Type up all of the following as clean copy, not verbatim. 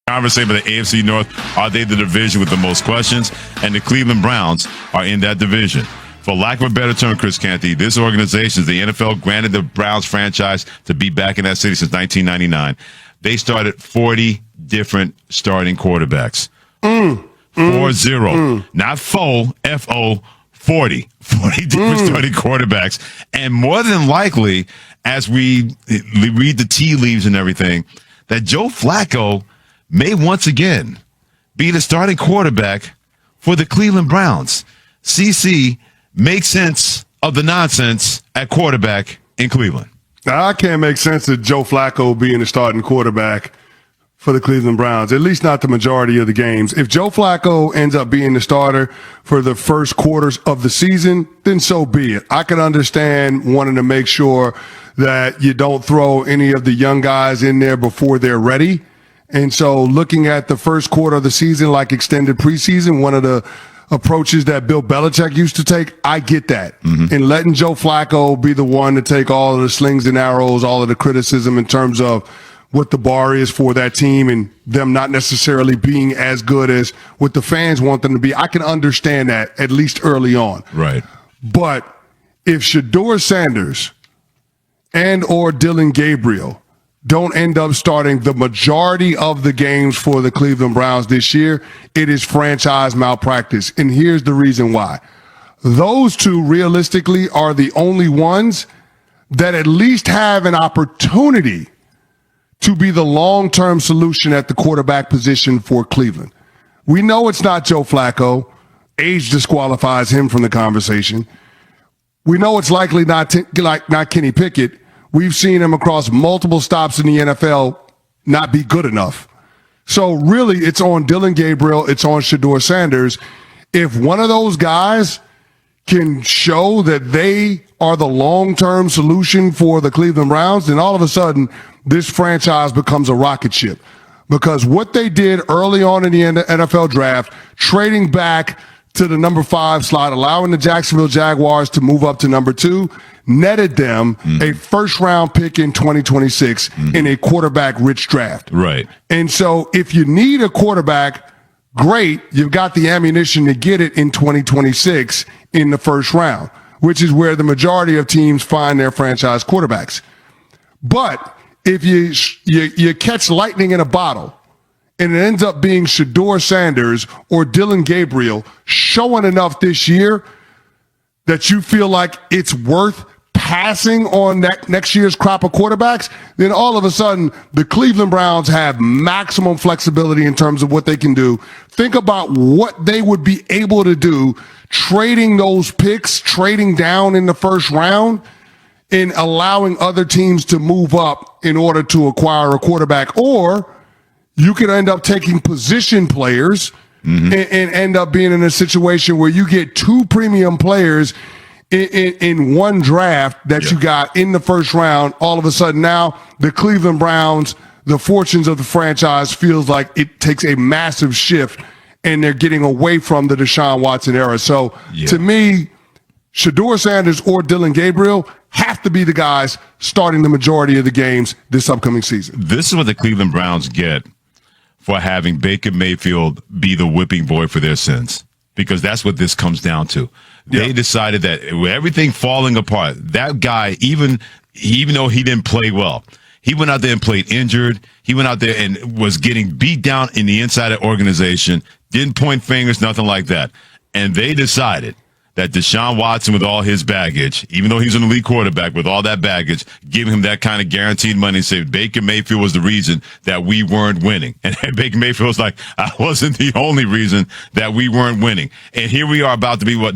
Conversation about the AFC North. Are they the division with the most questions? And the Cleveland Browns are in that division. For lack of a better term, Chris Canty, this organization, the NFL, granted the Browns franchise to be back in that city since 1999. They started 40 different starting quarterbacks. 40. Not FO, F-O, 40. 40 different starting quarterbacks. And more than likely, as we read the tea leaves and everything, that Joe Flacco may once again be the starting quarterback for the Cleveland Browns. CC, make sense of the nonsense at quarterback in Cleveland. Now, I can't make sense of Joe Flacco being the starting quarterback for the Cleveland Browns, at least not the majority of the games. If Joe Flacco ends up being the starter for the first quarters of the season, then so be it. I can understand wanting to make sure that you don't throw any of the young guys in there before they're ready. And so looking at the first quarter of the season like extended preseason, one of the approaches that Bill Belichick used to take, I get that. And letting Joe Flacco be the one to take all of the slings and arrows, all of the criticism in terms of what the bar is for that team and them not necessarily being as good as what the fans want them to be. I can understand that, at least early on. Right. But if Shedeur Sanders and or Dylan Gabriel don't end up starting the majority of the games for the Cleveland Browns this year, it is franchise malpractice. And here's the reason why. Those two realistically are the only ones that at least have an opportunity to be the long-term solution at the quarterback position for Cleveland. We know it's not Joe Flacco. Age disqualifies him from the conversation. We know it's likely not Kenny Pickett. We've seen him across multiple stops in the NFL not be good enough. So really, it's on Dylan Gabriel. It's on Shedeur Sanders. If one of those guys can show that they are the long-term solution for the Cleveland Browns, then all of a sudden, this franchise becomes a rocket ship. Because what they did early on in the NFL draft, trading back to the number 5 slot, allowing the Jacksonville Jaguars to move up to number 2, netted them a first-round pick in 2026 in a quarterback-rich draft. Right. And so if you need a quarterback, great, you've got the ammunition to get it in 2026 in the first round, which is where the majority of teams find their franchise quarterbacks. But if you catch lightning in a bottle and it ends up being Shedeur Sanders or Dylan Gabriel showing enough this year that you feel like it's worth passing on that next year's crop of quarterbacks, then all of a sudden the Cleveland Browns have maximum flexibility in terms of what they can do. Think about what they would be able to do trading those picks, trading down in the first round, and allowing other teams to move up in order to acquire a quarterback. Or you could end up taking position players and end up being in a situation where you get 2 premium players in one draft that you got in the first round. All of a sudden now the Cleveland Browns, the fortunes of the franchise feels like it takes a massive shift and they're getting away from the Deshaun Watson era. So to me, Shedeur Sanders or Dylan Gabriel have to be the guys starting the majority of the games this upcoming season. This is what the Cleveland Browns get for having Baker Mayfield be the whipping boy for their sins, because that's what this comes down to. They decided that with everything falling apart, that guy, even though he didn't play well, he went out there and played injured. He went out there and was getting beat down in the inside of the organization, didn't point fingers, nothing like that. And they decided that Deshaun Watson, with all his baggage, even though he's an elite quarterback, with all that baggage, giving him that kind of guaranteed money, say Baker Mayfield was the reason that we weren't winning. And Baker Mayfield was like, I wasn't the only reason that we weren't winning. And here we are about to be, 5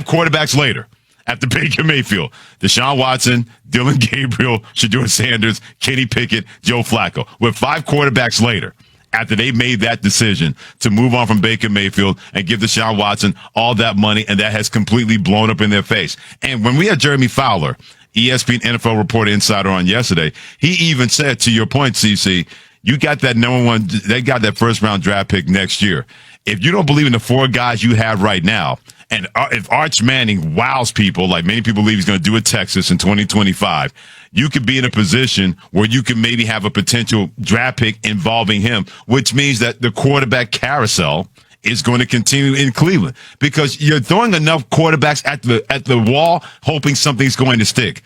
quarterbacks later after Baker Mayfield. Deshaun Watson, Dylan Gabriel, Shedeur Sanders, Kenny Pickett, Joe Flacco. We're 5 quarterbacks later after they made that decision to move on from Baker Mayfield and give Deshaun Watson all that money, and that has completely blown up in their face. And when we had Jeremy Fowler, ESPN NFL reporter insider, on yesterday, he even said, to your point, CC, you got that number 1, they got that first-round draft pick next year. If you don't believe in the 4 guys you have right now, and if Arch Manning wows people, like many people believe he's going to do at Texas in 2025, you could be in a position where you can maybe have a potential draft pick involving him, which means that the quarterback carousel is going to continue in Cleveland because you're throwing enough quarterbacks at the wall, hoping something's going to stick.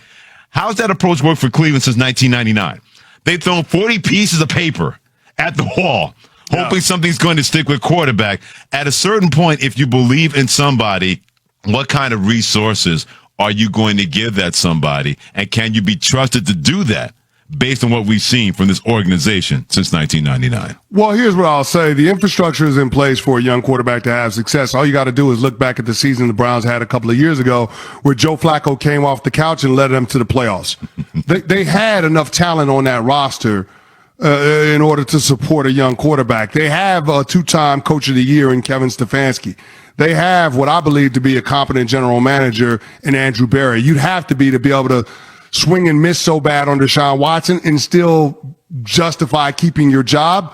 How's that approach worked for Cleveland since 1999? They've thrown 40 pieces of paper at the wall, hoping something's going to stick with quarterback. At a certain point, if you believe in somebody, what kind of resources are you going to give that somebody? And can you be trusted to do that based on what we've seen from this organization since 1999? Well, here's what I'll say. The infrastructure is in place for a young quarterback to have success. All you got to do is look back at the season the Browns had a couple of years ago where Joe Flacco came off the couch and led them to the playoffs. They had enough talent on that roster in order to support a young quarterback. They have a two-time coach of the year in Kevin Stefanski. They have what I believe to be a competent general manager in Andrew Berry. You'd have to be able to swing and miss so bad on Deshaun Watson and still justify keeping your job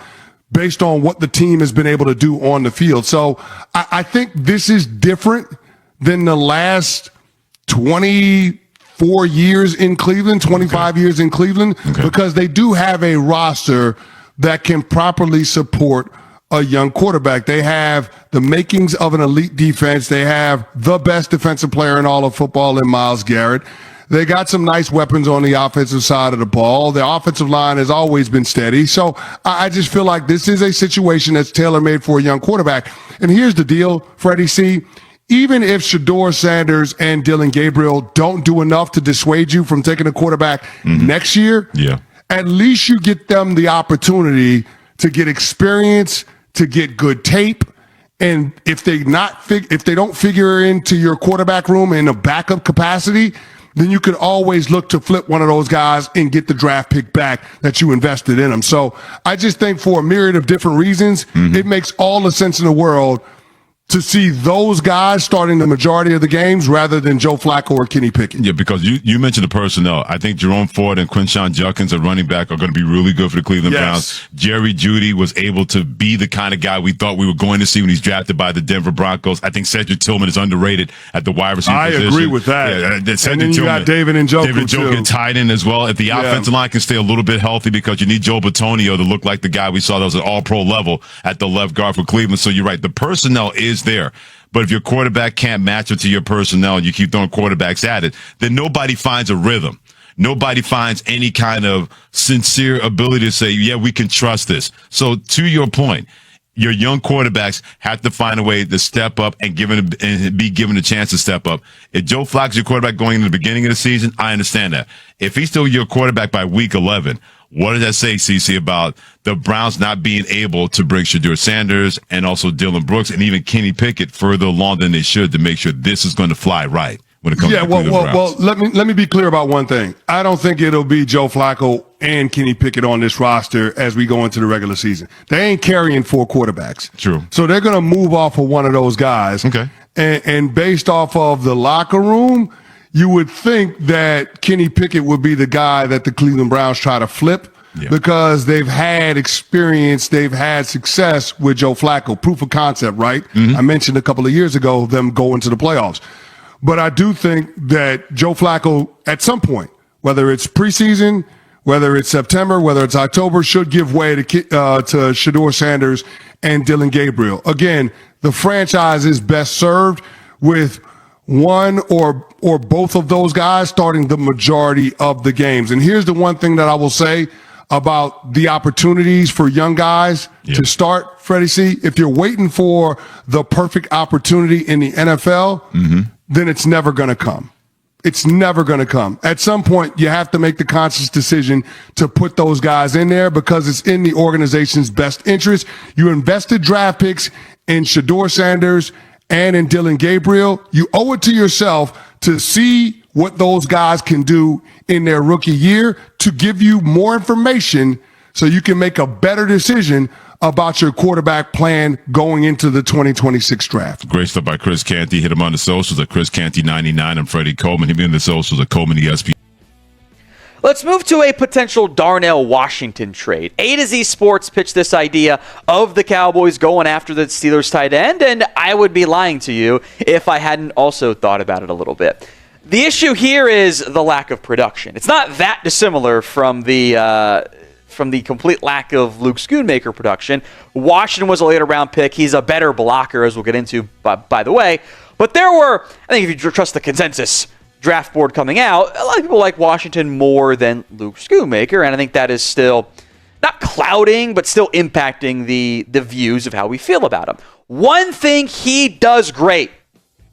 based on what the team has been able to do on the field. So I think this is different than the last 24 years in Cleveland, 25 years in Cleveland, because they do have a roster that can properly support a young quarterback. They have the makings of an elite defense. They have the best defensive player in all of football in Myles Garrett. They got some nice weapons on the offensive side of the ball. The offensive line has always been steady. So I just feel like this is a situation that's tailor-made for a young quarterback. And here's the deal, Freddie C. Even if Shedeur Sanders and Dylan Gabriel don't do enough to dissuade you from taking a quarterback next year, at least you get them the opportunity to get experience, to get good tape. And if they don't figure into your quarterback room in a backup capacity, then you could always look to flip one of those guys and get the draft pick back that you invested in them. So I just think for a myriad of different reasons, it makes all the sense in the world to see those guys starting the majority of the games rather than Joe Flacco or Kenny Pickett. Yeah, because you mentioned the personnel. I think Jerome Ford and Quinshon Judkins, a running back, are going to be really good for the Cleveland Browns. Jerry Jeudy was able to be the kind of guy we thought we were going to see when he's drafted by the Denver Broncos. I think Cedric Tillman is underrated at the wide receiver position. I agree with that. Yeah, and then you got David Njoku tight end as well. If the offensive line can stay a little bit healthy, because you need Joe Bitonio to look like the guy we saw that was at all-pro level at the left guard for Cleveland. So you're right. The personnel is there. But if your quarterback can't match it to your personnel and you keep throwing quarterbacks at it, then nobody finds a rhythm. Nobody finds any kind of sincere ability to say, yeah, we can trust this. So to your point, your young quarterbacks have to find a way to step up and be given a chance to step up. If Joe Flacco's your quarterback going into the beginning of the season, I understand that. If he's still your quarterback by week 11, what does that say, CC, about the Browns not being able to bring Shedeur Sanders and also Dylan Brooks and even Kenny Pickett further along than they should to make sure this is going to fly right when it comes to the Browns? Well, let me be clear about one thing. I don't think it'll be Joe Flacco and Kenny Pickett on this roster as we go into the regular season. They ain't carrying 4 quarterbacks. True. So they're going to move off of one of those guys. Okay. And based off of the locker room, you would think that Kenny Pickett would be the guy that the Cleveland Browns try to flip because they've had experience, they've had success with Joe Flacco. Proof of concept, right? I mentioned a couple of years ago them going to the playoffs. But I do think that Joe Flacco, at some point, whether it's preseason, whether it's September, whether it's October, should give way to Shedeur Sanders and Dylan Gabriel. Again, the franchise is best served with one or both of those guys starting the majority of the games. And here's the one thing that I will say about the opportunities for young guys to start, Freddie C. If you're waiting for the perfect opportunity in the NFL, then it's never going to come. It's never going to come. At some point, you have to make the conscious decision to put those guys in there because it's in the organization's best interest. You invested draft picks in Shedeur Sanders and in Dylan Gabriel. You owe it to yourself to see what those guys can do in their rookie year to give you more information so you can make a better decision about your quarterback plan going into the 2026 draft. Great stuff by Chris Canty. Hit him on the socials at Chris Canty99. I'm Freddie Coleman. Hit me on the socials at Coleman ESPN. Let's move to a potential Darnell Washington trade. A to Z Sports pitched this idea of the Cowboys going after the Steelers tight end, and I would be lying to you if I hadn't also thought about it a little bit. The issue here is the lack of production. It's not that dissimilar from the complete lack of Luke Schoonmaker production. Washington was a later round pick. He's a better blocker, as we'll get into, by the way. But there were, I think if you trust the consensus draft board coming out, a lot of people like Washington more than Luke Schoonmaker, and I think that is still not clouding, but still impacting the views of how we feel about him. One thing he does great,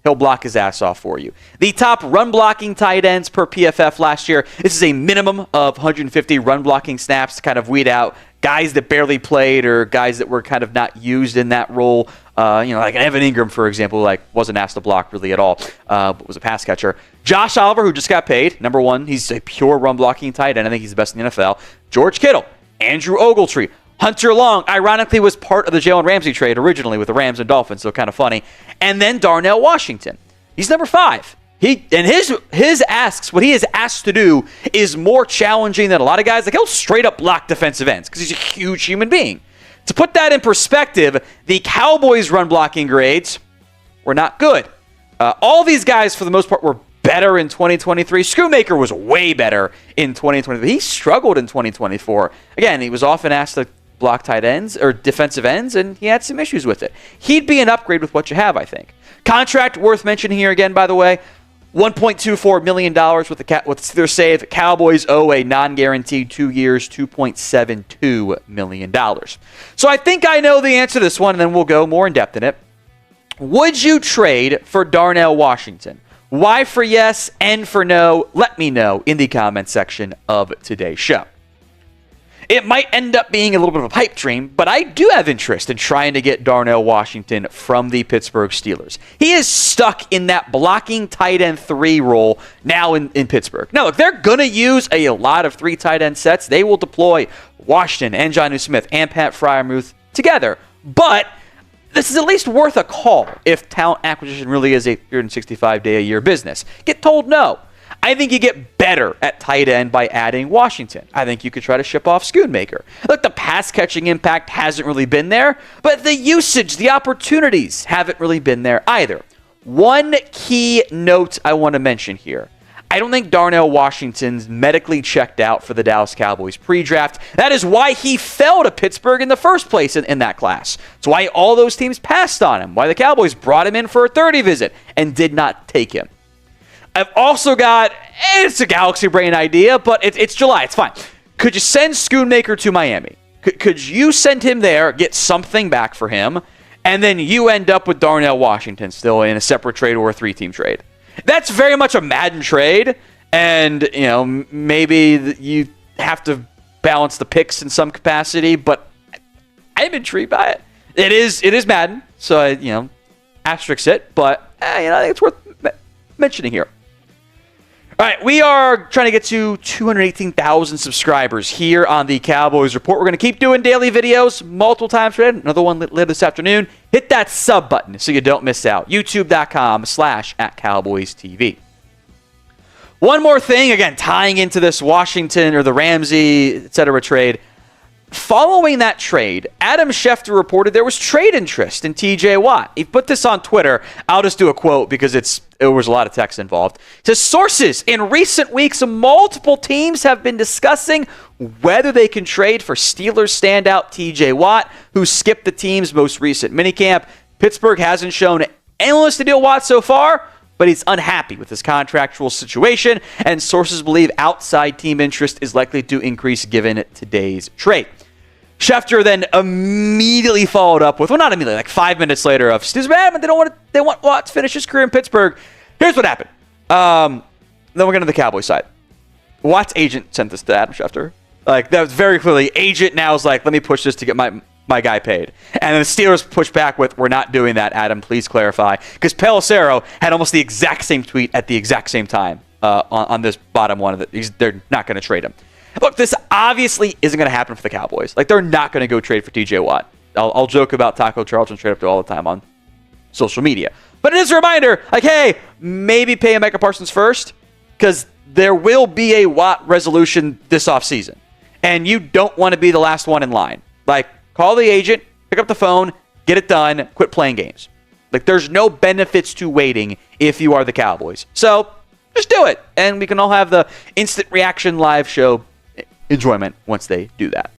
he'll block his ass off for you. The top run-blocking tight ends per PFF last year, this is a minimum of 150 run-blocking snaps to kind of weed out guys that barely played or guys that were kind of not used in that role. Like an Evan Ingram, for example, like wasn't asked to block really at all, but was a pass catcher. Josh Oliver, who just got paid, number one, he's a pure run-blocking tight end. I think he's the best in the NFL. George Kittle, Andrew Ogletree, Hunter Long, ironically, was part of the Jalen Ramsey trade originally with the Rams and Dolphins, so kind of funny. And then Darnell Washington. He's number 5. His asks, what he is asked to do is more challenging than a lot of guys. Like, he'll straight up block defensive ends because he's a huge human being. To put that in perspective, the Cowboys' run blocking grades were not good. All these guys, for the most part, were better in 2023. Schoonmaker was way better in 2023. He struggled in 2024. Again, he was often asked to block tight ends or defensive ends, and he had some issues with it. He'd be an upgrade with what you have, I think. Contract worth mentioning here again, by the way, $1.24 million with their save. Cowboys owe a non-guaranteed 2 years, $2.72 million. So I think I know the answer to this one, and then we'll go more in depth in it. Would you trade for Darnell Washington? Why for yes, and for no? Let me know in the comment section of today's show. It might end up being a little bit of a pipe dream, but I do have interest in trying to get Darnell Washington from the Pittsburgh Steelers. He is stuck in that blocking tight end 3 role now in Pittsburgh. Now, look, they're going to use a lot of 3 tight end sets. They will deploy Washington and Jonnu Smith and Pat Freiermuth together, but this is at least worth a call if talent acquisition really is a 365-day-a-year business. Get told no. I think you get better at tight end by adding Washington. I think you could try to ship off Schoonmaker. Look, the pass-catching impact hasn't really been there, but the usage, the opportunities haven't really been there either. One key note I want to mention here. I don't think Darnell Washington's medically checked out for the Dallas Cowboys pre-draft. That is why he fell to Pittsburgh in the first place in that class. It's why all those teams passed on him, why the Cowboys brought him in for a 30 visit and did not take him. I've also got, it's a galaxy brain idea, but it's July. It's fine. Could you send Schoonmaker to Miami? Could you send him there, get something back for him, and then you end up with Darnell Washington still in a separate trade or a 3-team trade? That's very much a Madden trade, and maybe you have to balance the picks in some capacity, but I'm intrigued by it. It is Madden, so I asterisk it, but I think it's worth mentioning here. All right, we are trying to get to 218,000 subscribers here on the Cowboys Report. We're going to keep doing daily videos multiple times today. Another one later this afternoon. Hit that sub button so you don't miss out. YouTube.com/@CowboysTV. One more thing, again, tying into this Washington or the Ramsey, etc. trade. Following that trade, Adam Schefter reported there was trade interest in TJ Watt. He put this on Twitter. I'll just do a quote because there was a lot of text involved. It says, sources, in recent weeks, multiple teams have been discussing whether they can trade for Steelers standout TJ Watt, who skipped the team's most recent minicamp. Pittsburgh hasn't shown any willingness to deal Watt so far, but he's unhappy with his contractual situation, and sources believe outside team interest is likely to increase given today's trade. Schefter then immediately followed up with, well, not immediately, like 5 minutes later, of Steelers adamant they want Watt to finish his career in Pittsburgh. Here's what happened. Then we're going to the Cowboys side. Watt's agent sent this to Adam Schefter. Like, that was very clearly, agent now is like, let me push this to get my guy paid. And then the Steelers pushed back with, we're not doing that, Adam, please clarify. Because Pelissero had almost the exact same tweet at the exact same time on this bottom one. They're not going to trade him. Look, this obviously isn't going to happen for the Cowboys. Like, they're not going to go trade for TJ Watt. I'll joke about Taco Charlton trade up to all the time on social media. But it is a reminder, like, hey, maybe pay Micah Parsons first, because there will be a Watt resolution this offseason. And you don't want to be the last one in line. Like, call the agent, pick up the phone, get it done, quit playing games. Like, there's no benefits to waiting if you are the Cowboys. So, just do it. And we can all have the instant reaction live show enjoyment once they do that.